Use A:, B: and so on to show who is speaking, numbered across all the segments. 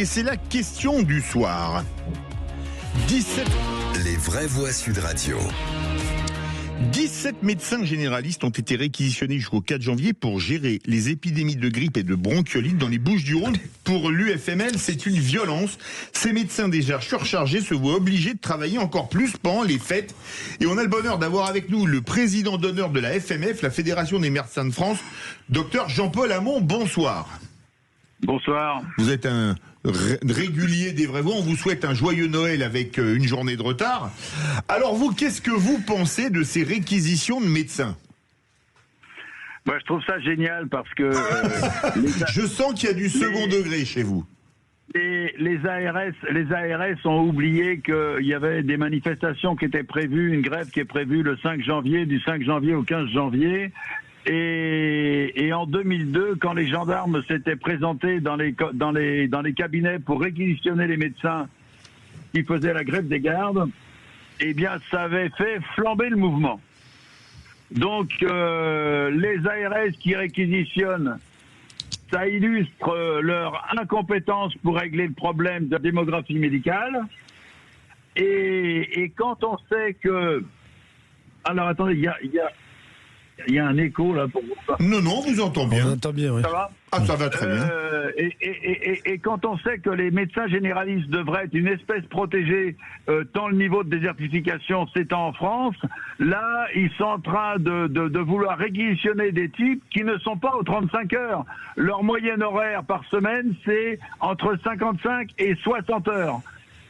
A: Et c'est la question du soir. 17...
B: Les vraies voix Sud Radio.
A: 17 médecins généralistes ont été réquisitionnés jusqu'au 4 janvier pour gérer les épidémies de grippe et de bronchiolite dans les Bouches-du-Rhône. Pour l'UFML, c'est une violence. Ces médecins déjà surchargés se voient obligés de travailler encore plus pendant les fêtes. Et on a le bonheur d'avoir avec nous le président d'honneur de la FMF, la Fédération des médecins de France, docteur Jean-Paul Hamon. Bonsoir.
C: Bonsoir.
A: Vous êtes un régulier des vraies voix. On vous souhaite un joyeux Noël avec une journée de retard. Alors vous, qu'est-ce que vous pensez de ces réquisitions de médecins ?
C: Je trouve ça génial parce que...
A: Je sens qu'il y a du second degré chez vous.
C: Les ARS ont oublié qu'il y avait des manifestations qui étaient prévues, une grève qui est prévue le 5 janvier, du 5 janvier au 15 janvier. Et en 2002, quand les gendarmes s'étaient présentés dans les cabinets pour réquisitionner les médecins qui faisaient la grève des gardes, eh bien, ça avait fait flamber le mouvement. Donc, les ARS qui réquisitionnent, ça illustre leur incompétence pour régler le problème de la démographie médicale. Et quand on sait que... Alors, attendez, il y a un écho là pour vous.
A: Non, on vous entend bien.
D: On entend bien, oui.
C: Ça va ?
A: Ah, ça va très bien.
C: Et quand on sait que les médecins généralistes devraient être une espèce protégée, tant le niveau de désertification s'étend en France, là, ils sont en train de vouloir réquisitionner des types qui ne sont pas aux 35 heures. Leur moyenne horaire par semaine, c'est entre 55 et 60 heures.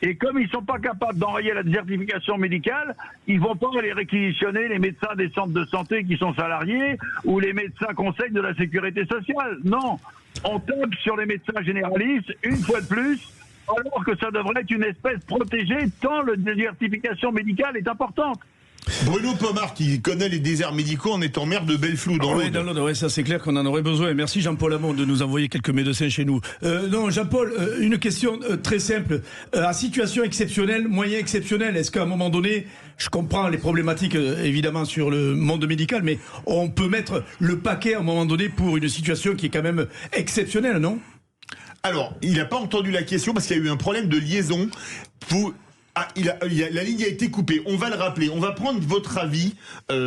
C: Et comme ils sont pas capables d'enrayer la désertification médicale, ils vont pas aller réquisitionner les médecins des centres de santé qui sont salariés ou les médecins conseils de la sécurité sociale. Non, on tape sur les médecins généralistes une fois de plus, alors que ça devrait être une espèce protégée tant la désertification médicale est importante.
A: Bruno Pomar, qui connaît les déserts médicaux en étant maire de Belleflou dans l'Aude.
D: Oui, ça c'est clair qu'on en aurait besoin. Merci Jean-Paul Hamon de nous envoyer quelques médecins chez nous. Non, Jean-Paul, une question très simple. À situation exceptionnelle, moyen exceptionnel, est-ce qu'à un moment donné, je comprends les problématiques évidemment sur le monde médical, mais on peut mettre le paquet à un moment donné pour une situation qui est quand même exceptionnelle, non ?
A: Alors, il n'a pas entendu la question parce qu'il y a eu un problème de liaison. La ligne a été coupée. On va le rappeler. On va prendre votre avis,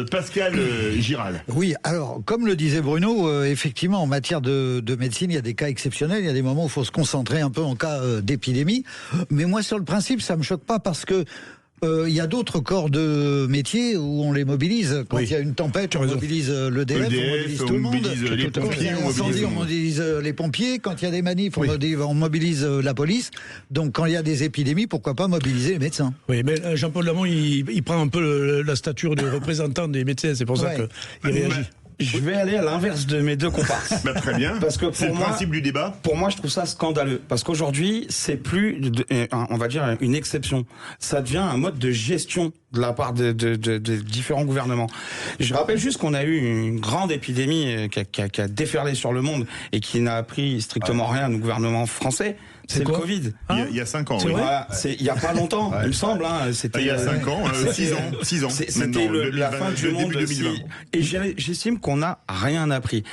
A: Pascal Giral.
E: Oui, alors, comme le disait Bruno, effectivement, en matière de médecine, il y a des cas exceptionnels. Il y a des moments où il faut se concentrer un peu en cas d'épidémie. Mais moi, sur le principe, ça me choque pas parce que il y a d'autres corps de métier où on les mobilise. Quand il y a une tempête, on mobilise l'EDF, on mobilise tout le monde.
A: Les pompiers,
E: Quand il y a un incendie, on mobilise les pompiers. Quand il y a des manifs, on mobilise la police. Donc, quand il y a des épidémies, pourquoi pas mobiliser les médecins ?
D: Oui, mais Jean-Paul Hamon, il prend un peu la stature de représentant des médecins. C'est pour ça qu'il réagit.
F: Je vais aller à l'inverse de mes deux comparses.
A: Très bien.
F: Parce que
A: c'est le principe du débat.
F: Pour moi, je trouve ça scandaleux. Parce qu'aujourd'hui, c'est plus, on va dire, une exception. Ça devient un mode de gestion de la part de différents gouvernements. Je rappelle juste qu'on a eu une grande épidémie qui a déferlé sur le monde et qui n'a appris strictement rien au gouvernement français. C'est le Covid.
A: Il y a 5 ans.
F: Oui. Voilà, il y a pas longtemps, il me semble.
A: C'était il y a 5 ans, 6 ans.
F: C'était la fin du monde.
A: Début 2020.
F: Et j'estime qu'on n'a rien appris.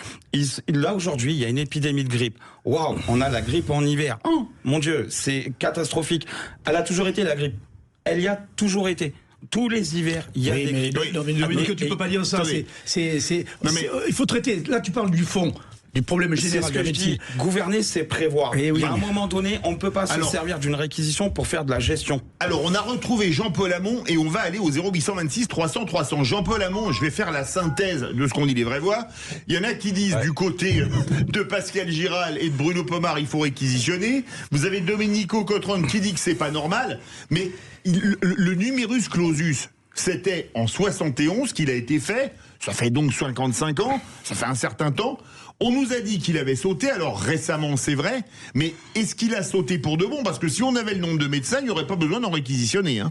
F: Là, aujourd'hui, il y a une épidémie de grippe. Waouh, on a la grippe en hiver. Oh, mon Dieu, c'est catastrophique. Elle a toujours été, la grippe. Elle y a toujours été. Tous les hivers, il y a des grippes.
D: Non, mais Dominique, tu peux pas dire ça. Il faut traiter. Là, tu parles du fond. Du problème général.
F: C'est ce que je dis. Gouverner, c'est prévoir. À un moment donné, on ne peut pas se servir d'une réquisition pour faire de la gestion.
A: Alors, on a retrouvé Jean-Paul Hamon et on va aller au 0826 300 300. Jean-Paul Hamon, je vais faire la synthèse de ce qu'on dit les vraies voix. Il y en a qui disent du côté de Pascal Giral et de Bruno Pomar, il faut réquisitionner. Vous avez Domenico Cotron qui dit que c'est pas normal. Mais le numerus clausus, c'était en 71 qu'il a été fait. Ça fait donc 55 ans. Ça fait un certain temps. On nous a dit qu'il avait sauté, alors récemment c'est vrai, mais est-ce qu'il a sauté pour de bon ? Parce que si on avait le nombre de médecins, il n'y aurait pas besoin d'en réquisitionner.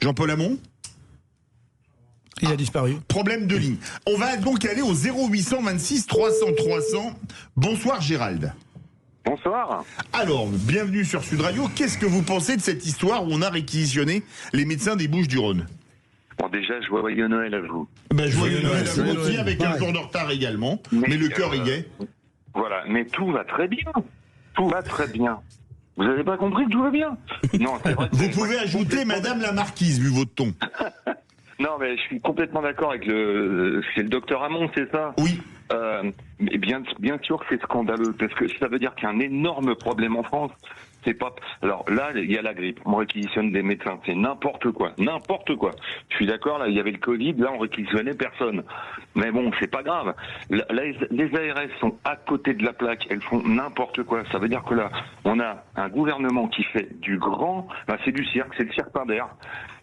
A: Jean-Paul Hamon ?
D: Il a disparu.
A: Problème de ligne. On va donc aller au 0826 300 300. Bonsoir Gérald.
G: Bonsoir.
A: Alors, bienvenue sur Sud Radio. Qu'est-ce que vous pensez de cette histoire où on a réquisitionné les médecins des Bouches-du-Rhône ?
G: Bon, déjà, joyeux Noël à vous.
A: Joyeux Noël à vous aussi, avec un jour de retard également, mais le cœur y est.
G: Voilà, mais tout va très bien. Tout va très bien. Vous n'avez pas compris que tout va bien? Non, c'est vrai.
A: Vous pouvez ajouter Madame la Marquise, vu votre ton.
G: Non, mais je suis complètement d'accord avec c'est le docteur Hamon, c'est ça?
A: Oui.
G: Mais bien sûr que c'est scandaleux, parce que ça veut dire qu'il y a un énorme problème en France. C'est pas. Alors là, il y a la grippe. On réquisitionne des médecins. C'est n'importe quoi. N'importe quoi. Je suis d'accord, là, il y avait le Covid. Là, on réquisitionnait personne. Mais bon, c'est pas grave. Les ARS sont à côté de la plaque. Elles font n'importe quoi. Ça veut dire que là, on a un gouvernement qui fait du grand. Ben, c'est du cirque. C'est le cirque par d'air.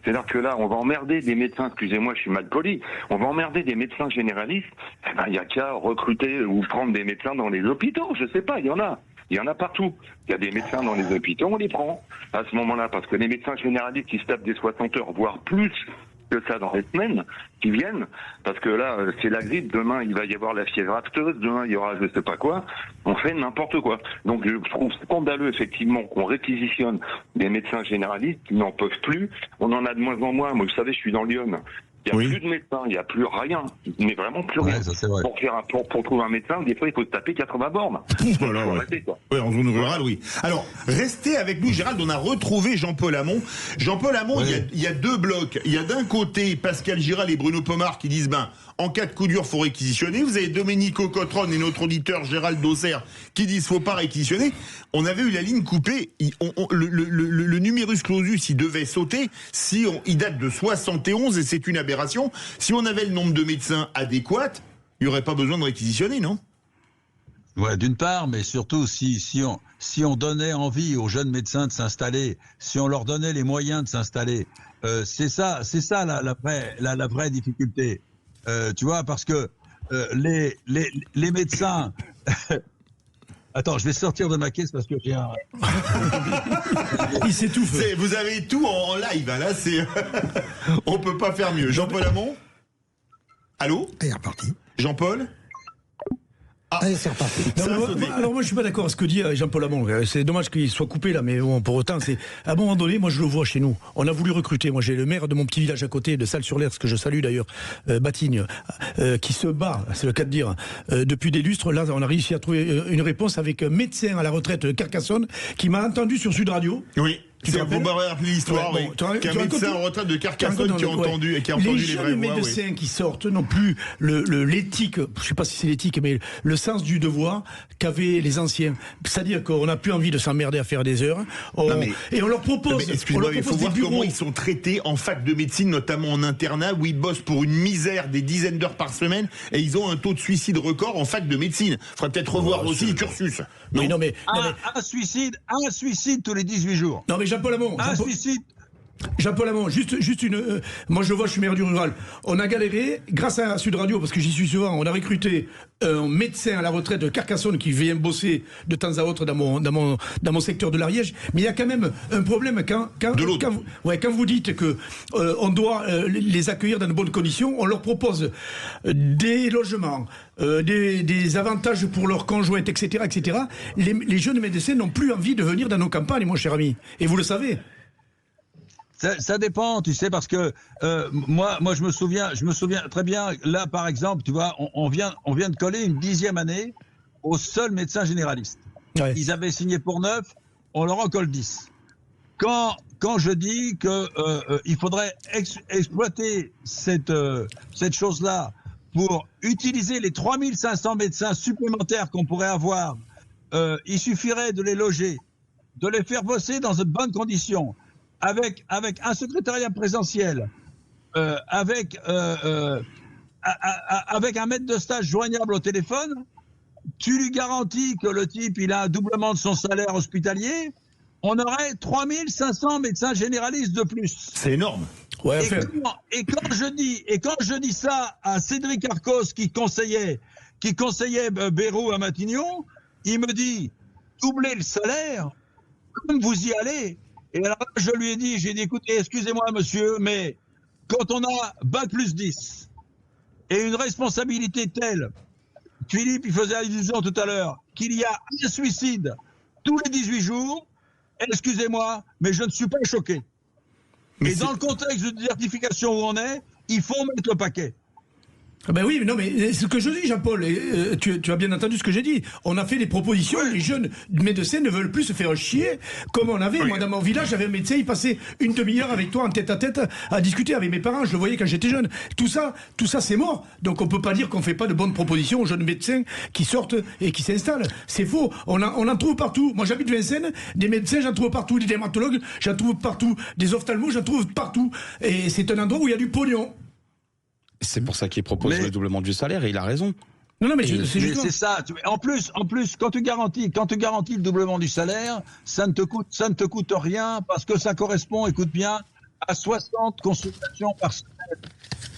G: C'est-à-dire que là, on va emmerder des médecins. Excusez-moi, je suis mal poli. On va emmerder des médecins généralistes. Eh ben, il y a qu'à recruter ou prendre des médecins dans les hôpitaux. Je sais pas. Il y en a. Il y en a partout. Il y a des médecins dans les hôpitaux, on les prend à ce moment-là, parce que les médecins généralistes qui se tapent des 60 heures, voire plus que ça dans les semaines qui viennent, parce que là, c'est la grippe, demain il va y avoir la fièvre apteuse, demain il y aura je sais pas quoi, on fait n'importe quoi. Donc je trouve scandaleux effectivement qu'on réquisitionne des médecins généralistes qui n'en peuvent plus, on en a de moins en moins. Moi, vous savez, je suis dans l'Yonne. Il n'y a plus de médecins, il n'y a plus rien, mais vraiment plus rien.
H: Ça, c'est vrai.
G: Pour trouver un médecin, des fois il faut se taper 80 bornes.
A: Voilà, ouais, en zone rurale, oui. Alors, restez avec nous, Gérald, on a retrouvé Jean-Paul Hamon. Jean-Paul Hamon, il y a deux blocs. Il y a d'un côté Pascal Giral et Bruno Pomar qui disent, en cas de coup dur, faut réquisitionner. Vous avez Domenico Cotron et notre auditeur Gérald Dosser qui disent, faut pas réquisitionner. On avait eu la ligne coupée. Le numerus clausus, il devait sauter. Il date de 71 et c'est une aberration. Si on avait le nombre de médecins adéquats, il n'y aurait pas besoin de réquisitionner, non?
H: Ouais, d'une part, mais surtout si on donnait envie aux jeunes médecins de s'installer, si on leur donnait les moyens de s'installer, c'est ça la vraie difficulté. Tu vois, parce que les médecins. Attends, je vais sortir de ma caisse parce que j'ai un.
D: Il s'étouffe.
A: Vous avez tout en live, hein, là, on peut pas faire mieux. Jean-Paul Hamon? Allô?
E: Et reparti.
A: Jean-Paul?
E: Allez, c'est reparti.
D: Alors moi je suis pas d'accord avec ce que dit Jean-Paul Hamon. C'est dommage qu'il soit coupé là, mais bon, pour autant, à un moment donné, moi je le vois chez nous. On a voulu recruter. Moi j'ai le maire de mon petit village à côté, de Salles-sur-l'Ers, que je salue d'ailleurs, Batigne, qui se bat, c'est le cas de dire, depuis des lustres. Là, on a réussi à trouver une réponse avec un médecin à la retraite de Carcassonne qui m'a entendu sur Sud Radio.
A: Oui. Vous m'avez rappelé l'histoire,
D: ouais, bon,
A: qu'un médecin en retraite de Carcassonne qui a entendu les vraies voix.
D: Les jeunes médecins qui sortent n'ont plus l'éthique, je sais pas si c'est l'éthique, mais le sens du devoir qu'avaient les anciens. C'est-à-dire qu'on n'a plus envie de s'emmerder à faire des heures. Et on leur propose.
A: Excusez-moi, il faut voir comment ils sont traités en fac de médecine, notamment en internat, où ils bossent pour une misère des dizaines d'heures par semaine, et ils ont un taux de suicide record en fac de médecine. Il faudrait peut-être revoir aussi le cursus.
H: Un suicide tous les 18 jours.
D: Non mais Jean-Paul Hamon. Jean-Paul Hamon, juste une. Moi, je le vois, je suis maire du rural. On a galéré, grâce à Sud Radio, parce que j'y suis souvent, on a recruté un médecin à la retraite de Carcassonne qui vient bosser de temps à autre dans mon secteur de l'Ariège. Mais il y a quand même un problème quand vous dites que on doit les accueillir dans de bonnes conditions, on leur propose des logements, des avantages pour leurs conjointes, etc., etc. Les jeunes médecins n'ont plus envie de venir dans nos campagnes, mon cher ami. Et vous le savez.
H: Ça dépend, tu sais, parce que moi je me souviens très bien. Là, par exemple, tu vois, on vient de coller une 10e année aux seuls médecins généralistes. Ouais. Ils avaient signé pour 9, on leur en colle 10. Quand je dis que il faudrait exploiter cette chose-là pour utiliser les 3500 médecins supplémentaires qu'on pourrait avoir, il suffirait de les loger, de les faire bosser dans de bonnes conditions. Avec un secrétariat présentiel, avec un maître de stage joignable au téléphone, tu lui garantis que le type il a un doublement de son salaire hospitalier, on aurait 3500 médecins généralistes de plus.
A: C'est énorme.
H: Ouais, et quand je dis ça à Cédric Arcos qui conseillait Bérou à Matignon, il me dit doublez le salaire, comme vous y allez. Et alors, je lui ai dit, écoutez, excusez-moi, monsieur, mais quand on a bac plus 10 et une responsabilité telle, Philippe, il faisait allusion tout à l'heure, qu'il y a un suicide tous les 18 jours, excusez-moi, mais je ne suis pas choqué. Mais dans le contexte de désertification où on est, il faut mettre le paquet.
D: Ben oui, mais non, mais ce que je dis, Jean-Paul, tu as bien entendu ce que j'ai dit. On a fait des propositions, les jeunes médecins ne veulent plus se faire chier comme on avait. Moi, dans mon village, j'avais un médecin, il passait une demi-heure avec toi en tête à tête à discuter avec mes parents. Je le voyais quand j'étais jeune. Tout ça, c'est mort. Donc on peut pas dire qu'on fait pas de bonnes propositions aux jeunes médecins qui sortent et qui s'installent. C'est faux. On en trouve partout. Moi, j'habite Vincennes, des médecins, j'en trouve partout. Des dermatologues, j'en trouve partout. Des ophtalmos, j'en trouve partout. Et c'est un endroit où il y a du pognon.
F: C'est pour ça qu'il propose le doublement du salaire et il a raison.
D: Non, mais
H: c'est ça. En plus, quand tu garantis le doublement du salaire, ça ne te coûte rien parce que ça correspond, écoute bien, à 60 consultations par semaine.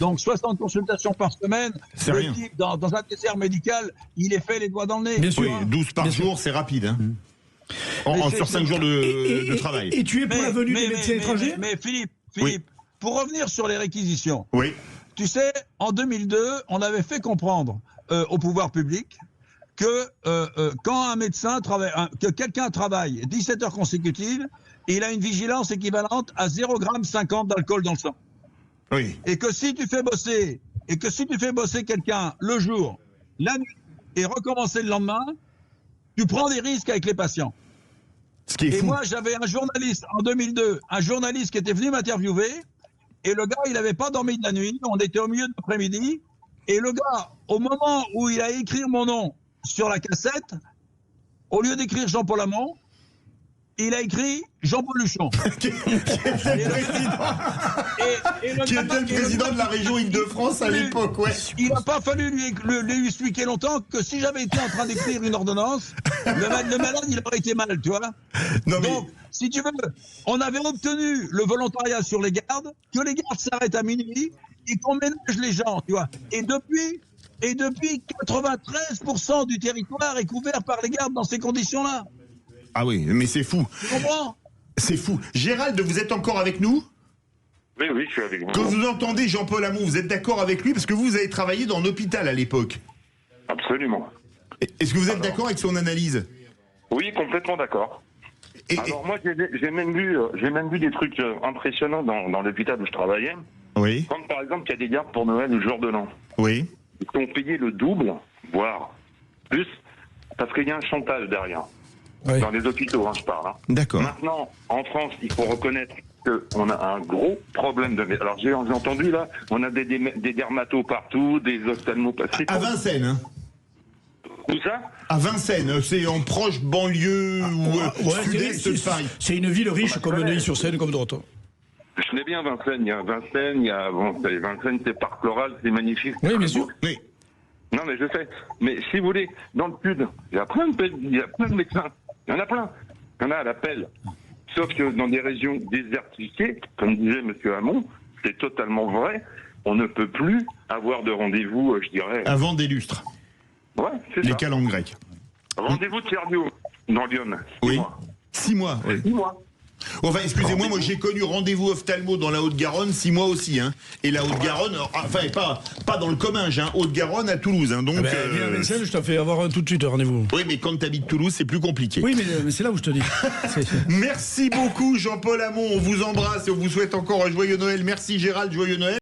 H: Donc 60 consultations par semaine, le type dans un désert médical, il est fait les doigts dans le nez.
A: Bien sûr. 12 par jour, c'est rapide. Hein. Sur 5 jours de travail.
D: Et tu es pour la venue des médecins étrangers ?
H: Mais Philippe, pour revenir sur les réquisitions.
A: Oui.
H: Tu sais, en 2002, on avait fait comprendre au pouvoir public que quand un médecin travaille, que quelqu'un travaille 17 heures consécutives, il a une vigilance équivalente à 0,50 g d'alcool dans le sang.
A: Oui.
H: Et que si tu fais bosser quelqu'un le jour, la nuit et recommencer le lendemain, tu prends des risques avec les patients.
A: Ce qui est fou.
H: Moi, j'avais un journaliste en 2002, qui était venu m'interviewer. Et le gars, il n'avait pas dormi de la nuit. On était au milieu de l'après-midi. Et le gars, au moment où il a écrit mon nom sur la cassette, au lieu d'écrire Jean-Paul Hamon, il a écrit Jean-Paul Luchon.
A: Qui était le président de la région Île-de-France à l'époque, ouais.
H: Il n'a pas fallu lui expliquer longtemps que si j'avais été en train d'écrire une ordonnance, le malade, il aurait été mal, tu vois.
A: Non, mais...
H: Donc, si tu veux, on avait obtenu le volontariat sur les gardes, que les gardes s'arrêtent à minuit et qu'on ménage les gens, tu vois. Et depuis 93% du territoire est couvert par les gardes dans ces conditions-là.
A: Ah oui, mais c'est fou.
H: Tu comprends ?
A: C'est fou. Gérald, vous êtes encore avec nous ?
G: Oui, je suis avec vous.
A: Quand vous entendez Jean-Paul Hamon, vous êtes d'accord avec lui parce que vous avez travaillé dans l'hôpital à l'époque.
G: Absolument.
A: Est-ce que vous êtes d'accord avec son analyse ?
G: Oui, complètement d'accord. Alors moi, j'ai même vu des trucs impressionnants dans l'hôpital où je travaillais.
A: Oui.
G: Comme par exemple, il y a des gardes pour Noël le jour de l'an.
A: Oui.
G: Ils ont payé le double, voire plus, parce qu'il y a un chantage derrière.
D: Oui.
G: Dans les hôpitaux, je parle.
A: D'accord.
G: Maintenant, en France, il faut reconnaître qu'on a un gros problème de... Alors, j'ai entendu, là, on a des dermatos partout, des ophtalmos...
A: À Vincennes, hein.
G: Où ça ?
A: À Vincennes, c'est en proche banlieue ou sud-est de Paris.
D: C'est une ville riche comme Neuilly-sur-Seine, comme d'autres.
G: Je connais bien Vincennes. Vincennes, c'est parc floral, c'est magnifique.
D: Oui, bien sûr.
A: Oui.
G: Non, mais je sais. Mais si vous voulez, dans le sud, il y a plein de médecins. Il y en a plein. Il y en a à l'appel. Sauf que dans des régions désertifiées, comme disait M. Hamon, c'est totalement vrai, on ne peut plus avoir de rendez-vous, je dirais...
A: Avant des lustres.
G: Ouais, c'est ça.
A: Les calendes grecques.
G: Rendez-vous de cardio dans Lyon.
A: 6 mois. 6 mois, oui.
G: 6 mois.
A: Enfin, excusez-moi, moi j'ai connu rendez-vous ophtalmo dans la Haute-Garonne, 6 mois aussi, hein. Et la Haute-Garonne, enfin pas dans le Comminges, hein, Haute-Garonne à Toulouse, hein. Donc.
D: Viens à Vincennes, je t'en fais avoir un tout de suite rendez-vous.
A: Oui, mais quand t'habites Toulouse, c'est plus compliqué.
D: Oui, mais c'est là où je te dis.
A: Merci beaucoup, Jean-Paul Hamon. On vous embrasse et on vous souhaite encore un joyeux Noël. Merci Gérald, joyeux Noël.